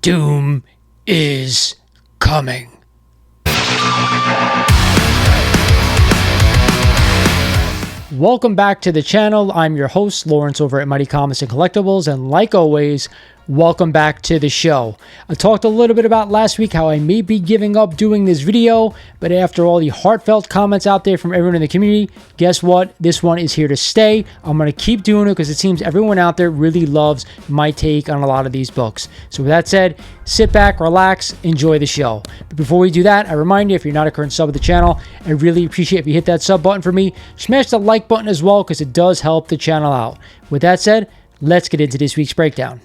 Doom is coming. Welcome back to the channel. I'm your host, Lawrence, over at Mighty Comics and Collectibles, and like always, welcome back to the show. I talked a little bit about last week how I may be giving up doing this video, but after all the heartfelt comments out there from everyone in the community, guess what? This one is here to stay. I'm going to keep doing it because it seems everyone out there really loves my take on a lot of these books. So with that said, sit back, relax, enjoy the show. But before we do that, I remind you, if you're not a current sub of the channel, I really appreciate if you hit that sub button for me. Smash the like button as well because it does help the channel out. With that said, let's get into this week's breakdown.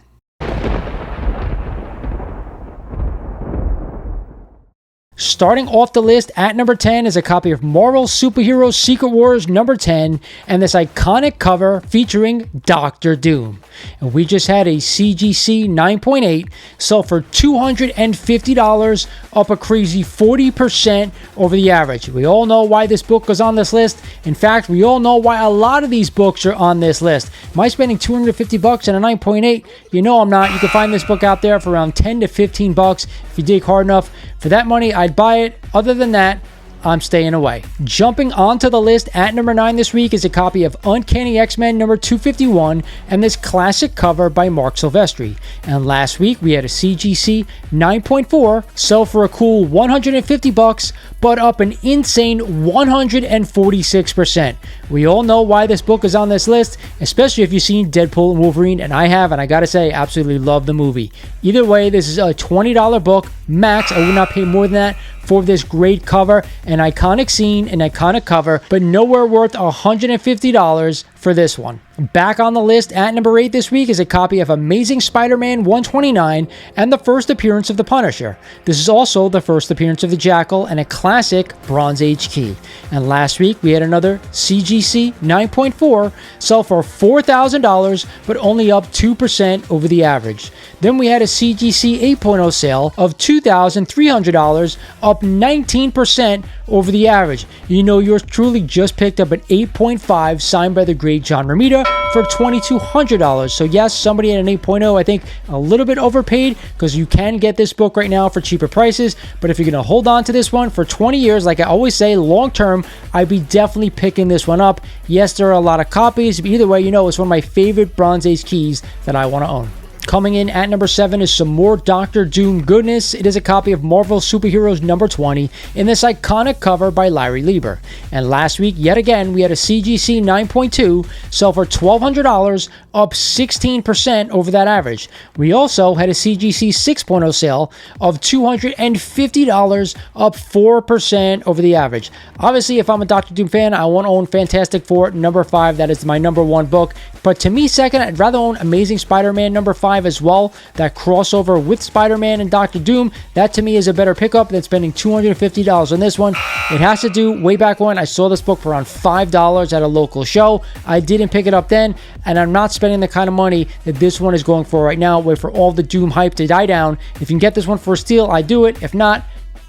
Starting off the list at number 10 is a copy of Marvel Superheroes Secret Wars number 10 and this iconic cover featuring Doctor Doom. And we just had a CGC 9.8 sell for $250, up a crazy 40% over the average. We all know why this book was on this list. In fact, we all know why a lot of these books are on this list. Am I spending $250 on a 9.8? You know I'm not. You can find this book out there for around $10 to $15 if you dig hard enough. For that money, I'd buy it. Other than that, I'm staying away. Jumping onto the list at number 9 this week is a copy of Uncanny X-Men number 251 and this classic cover by Mark Silvestri. And last week we had a CGC 9.4 sell for a cool $150, but up an insane 146%. We all know why this book is on this list, especially if you've seen Deadpool and Wolverine, and I have, and I gotta say, absolutely love the movie. Either way, this is a $20 book max. I would not pay more than that for this great cover, an iconic scene, an iconic cover, but nowhere worth $150 for this one. Back on the list at number 8 this week is a copy of Amazing Spider-Man 129 and the first appearance of the Punisher. This is also the first appearance of the Jackal and a classic Bronze Age key. And last week we had another CGC 9.4 sell for $4,000 but only up 2% over the average. Then we had a CGC 8.0 sale of $2,300, up 19% over the average. You know, yours truly just picked up an 8.5 signed by the great John Romita for $2,200. So yes, somebody at an 8.0, I think a little bit overpaid because you can get this book right now for cheaper prices. But if you're going to hold on to this one for 20 years, like I always say, long term, I'd be definitely picking this one up. Yes, there are a lot of copies, but either way, you know, it's one of my favorite Bronze Age keys that I want to own. Coming in at number 7 is some more Doctor Doom goodness. It is a copy of Marvel Superheroes number 20 in this iconic cover by Larry Lieber. And last week, yet again, we had a CGC 9.2 sell for $1,200, up 16% over that average. We also had a CGC 6.0 sale of $250, up 4% over the average. Obviously, if I'm a Doctor Doom fan, I want to own Fantastic Four number 5. That is my number 1 book. But to me, second, I'd rather own Amazing Spider-Man number 5 as well. That crossover with Spider-Man and Doctor Doom, that to me is a better pickup than spending $250 on this one. It has to do, way back when, I saw this book for around $5 at a local show. I didn't pick it up then, and I'm not spending the kind of money that this one is going for right now. Wait for all the Doom hype to die down. If you can get this one for a steal, I'd do it. If not,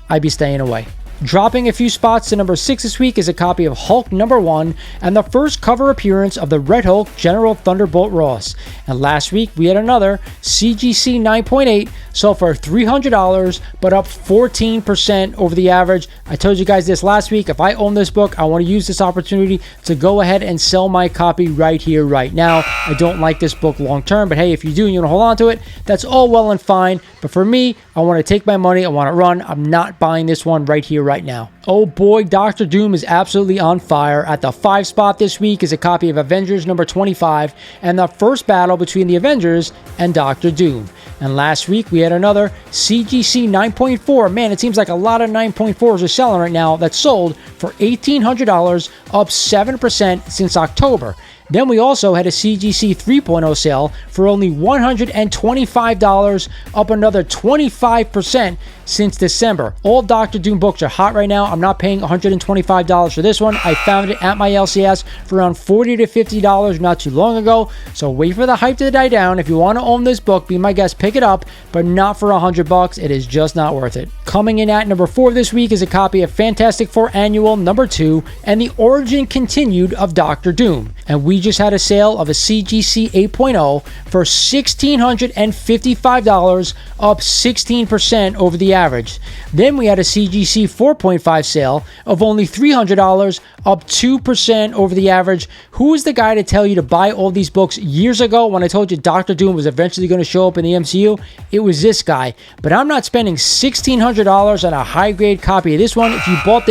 I'd be staying away. Dropping a few spots to number 6 this week is a copy of Hulk number 1 and the first cover appearance of the Red Hulk General Thunderbolt Ross. And last week we had another CGC 9.8 sold for $300 but up 14% over the average. I told you guys this last week. If I own this book, I want to use this opportunity to go ahead and sell my copy right here, right now. I don't like this book long term, but hey, if you do and you want to hold on to it, that's all well and fine. But for me, I want to take my money. I want to run. I'm not buying this one right here, right now. Oh boy, Doctor Doom is absolutely on fire. At the 5 spot this week is a copy of Avengers number 25 and the first battle between the Avengers and Doctor Doom. And last week we had another CGC 9.4. Man, it seems like a lot of 9.4s are selling right now. That sold for $1,800, up 7% since October. Then we also had a CGC 3.0 sale for only $125, up another 25% since December. All Doctor Doom books are hot right now. I'm not paying $125 for this one. I found it at my LCS for around $40 to $50 not too long ago. So wait for the hype to die down. If you want to own this book, be my guest, pick it up, but not for $100. It is just not worth it. Coming in at number 4 this week is a copy of Fantastic Four Annual number 2 and the origin continued of Doctor Doom. And we just had a sale of a CGC 8.0 for $1,655, up 16% over the average. Then we had a CGC 4.5 sale of only $300, up 2% over the average. Who was the guy to tell you to buy all these books years ago when I told you Doctor Doom was eventually going to show up in the MCU? It was this guy. But I'm not spending $1,600 on a high-grade copy of this one. If you bought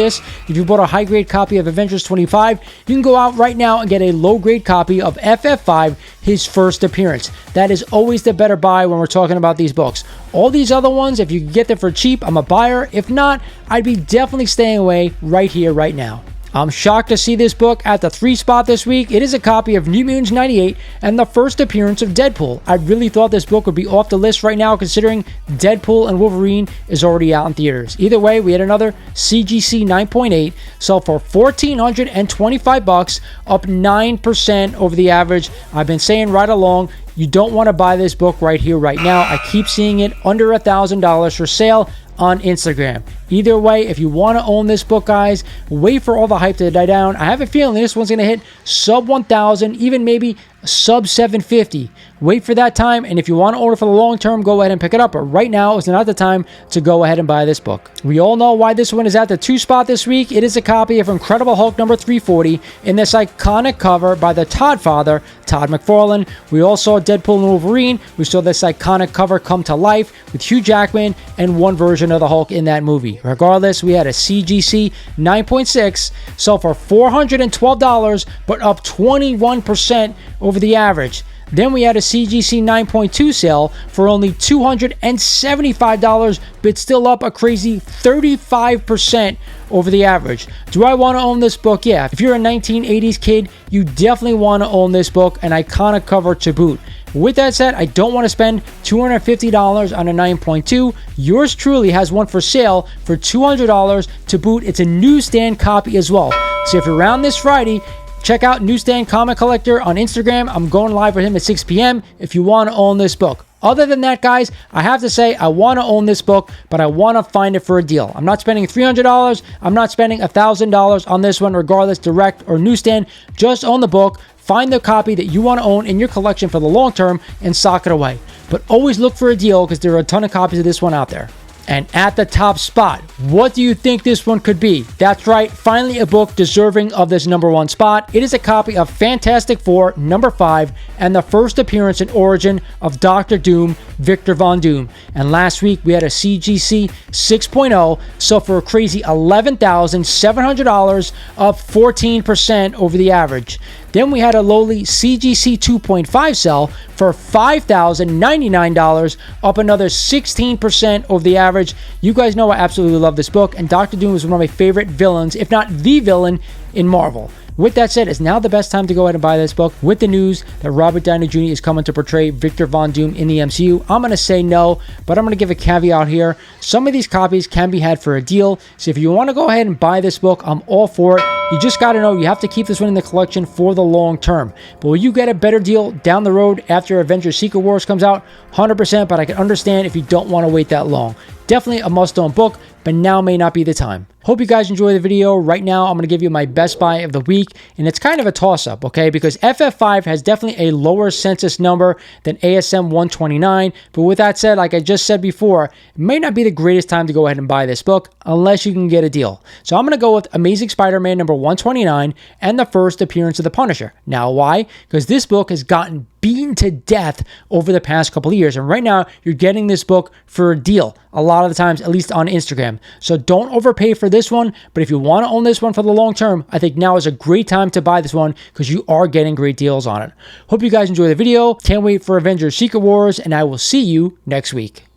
a high-grade copy of Avengers 25, you can go out right now and get a low-grade copy of FF5, his first appearance. That is always the better buy when we're talking about these books. All these other ones, if you can get them for cheap, I'm a buyer. If not, I'd be definitely staying away right here, right now. I'm shocked to see this book at the 3 spot this week. It is a copy of New Mutants 98 and the first appearance of Deadpool. I really thought this book would be off the list right now considering Deadpool and Wolverine is already out in theaters. Either way, we had another CGC 9.8, sold for $1,425, up 9% over the average. I've been saying right along, you don't want to buy this book right here, right now. I keep seeing it under $1,000 for sale on Instagram. Either way, if you want to own this book, guys, wait for all the hype to die down. I have a feeling this one's going to hit sub 1,000, even maybe sub 750. Wait for that time, and if you want to order for the long term, go ahead and pick it up. But right now is not the time to go ahead and buy this book. We all know why this one is at the 2 spot this week. It is a copy of Incredible Hulk number 340 in this iconic cover by the Todd father, Todd McFarlane. We all saw Deadpool and Wolverine. We saw this iconic cover come to life with Hugh Jackman and one version of the Hulk in that movie. Regardless, we had a CGC 9.6, sold for $412, but up 21% over the average. Then we had a CGC 9.2 sale for only $275, but still up a crazy 35% over the average. Do I want to own this book? Yeah. If you're a 1980s kid, you definitely want to own this book, an iconic cover to boot. With that said, I don't want to spend $250 on a 9.2. Yours truly has one for sale for $200 to boot. It's a newsstand copy as well. So if you're around this Friday, check out Newsstand Comic Collector on Instagram. I'm going live with him at 6 p.m. if you want to own this book. Other than that, guys, I have to say I want to own this book, but I want to find it for a deal. I'm not spending $300. I'm not spending $1,000 on this one, regardless, direct or newsstand. Just own the book. Find the copy that you want to own in your collection for the long term and sock it away. But always look for a deal because there are a ton of copies of this one out there. And at the top spot, what do you think this one could be? That's right, finally a book deserving of this number 1 spot. It is a copy of Fantastic Four number 5 and the first appearance and origin of Doctor Doom, Victor Von Doom. And last week we had a CGC 6.0, so for a crazy $11,700, up 14% over the average. Then we had a lowly CGC 2.5 sell for $5,099, up another 16% over the average. You guys know I absolutely love this book, and Doctor Doom is one of my favorite villains, if not the villain, in Marvel. With that said, it's now the best time to go ahead and buy this book. With the news that Robert Downey Jr. is coming to portray Victor Von Doom in the MCU, I'm going to say no, but I'm going to give a caveat here. Some of these copies can be had for a deal, so if you want to go ahead and buy this book, I'm all for it. You just got to know you have to keep this one in the collection for the long term. But will you get a better deal down the road after Avengers Secret Wars comes out? 100%, but I can understand if you don't want to wait that long. Definitely a must-own book, but now may not be the time. Hope you guys enjoy the video. Right now, I'm going to give you my best buy of the week, and it's kind of a toss-up, okay? Because FF5 has definitely a lower census number than ASM 129, but with that said, like I just said before, it may not be the greatest time to go ahead and buy this book unless you can get a deal. So I'm going to go with Amazing Spider-Man number 129 and the first appearance of the Punisher. Now, why? Because this book has gotten beaten to death over the past couple of years, and right now you're getting this book for a deal a lot of the times, at least on Instagram. So don't overpay for this one, but if you want to own this one for the long term, I think now is a great time to buy this one because you are getting great deals on it. Hope you guys enjoy the video. Can't wait for Avengers Secret Wars, and I will see you next week.